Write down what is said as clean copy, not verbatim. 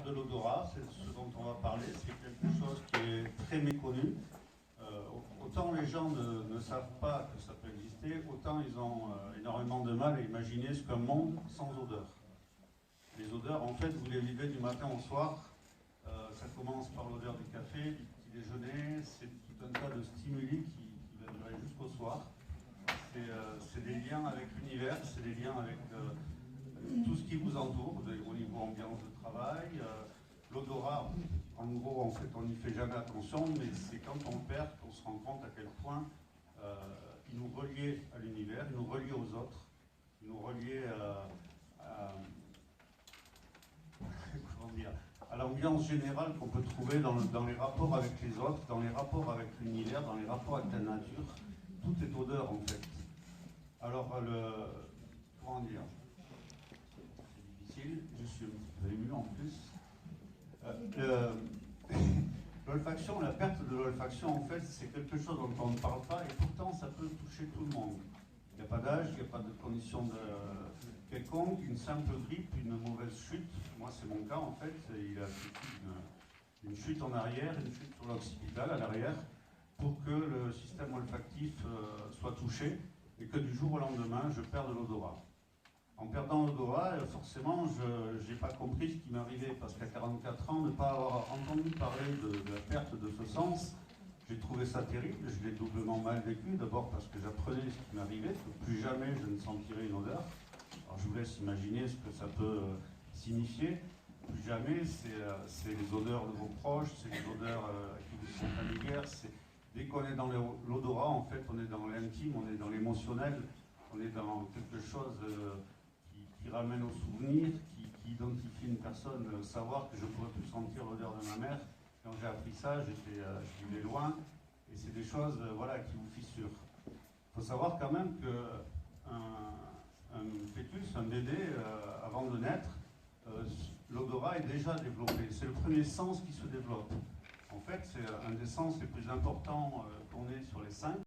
perte de l'odorat, c'est ce dont on va parler, c'est quelque chose qui est très méconnu. Autant les gens ne savent pas que ça peut exister, autant ils ont énormément de mal à imaginer ce qu'un monde sans odeur. Les odeurs, en fait, vous les vivez du matin au soir. Ça commence par l'odeur du café, du petit déjeuner, c'est tout un tas de stimuli qui va durer jusqu'au soir. C'est des liens avec l'univers, c'est des liens avec tout ce qui vous entoure, au niveau ambiance de travail. L'odorat, en gros, en fait, on n'y fait jamais attention, mais c'est quand on le perd qu'on se rend compte à quel point il nous reliait à l'univers, il nous reliait aux autres, il nous reliait comment dire, à l'ambiance générale qu'on peut trouver dans les rapports avec les autres, dans les rapports avec l'univers, dans les rapports avec la nature. Tout est odeur, en fait. Alors, comment dire, c'est difficile, je suis un petit peu ému en plus. L'olfaction, la perte de l'olfaction, en fait, c'est quelque chose dont on ne parle pas et pourtant ça peut toucher tout le monde. Il n'y a pas d'âge, il n'y a pas de condition quelconque, une simple grippe, une mauvaise chute. Moi, c'est mon cas, en fait. Il a une chute en arrière, une chute sur l'occipital à l'arrière, pour que le système olfactif soit touché et que du jour au lendemain, je perde l'odorat. En perdant l'odorat, forcément, je n'ai pas compris ce qui m'arrivait, parce qu'à 44 ans, ne pas avoir entendu parler de la perte de ce sens, j'ai trouvé ça terrible, je l'ai doublement mal vécu, d'abord parce que j'apprenais ce qui m'arrivait, que plus jamais je ne sentirais une odeur. Alors je vous laisse imaginer ce que ça peut signifier. Plus jamais, c'est les odeurs de vos proches, c'est les odeurs qui vous sont familières. Dès qu'on est dans l'odorat, en fait, on est dans l'intime, on est dans l'émotionnel, on est dans quelque chose qui ramène au souvenir, qui identifie une personne. Savoir que je ne pourrais plus sentir l'odeur de ma mère, quand j'ai appris ça, je vivais loin, et c'est des choses voilà, qui vous fissurent. Il faut savoir quand même qu'un fœtus, un bébé, avant de naître, l'odorat est déjà développé. C'est le premier sens qui se développe. En fait, c'est un des sens les plus importants qu'on ait sur les 5.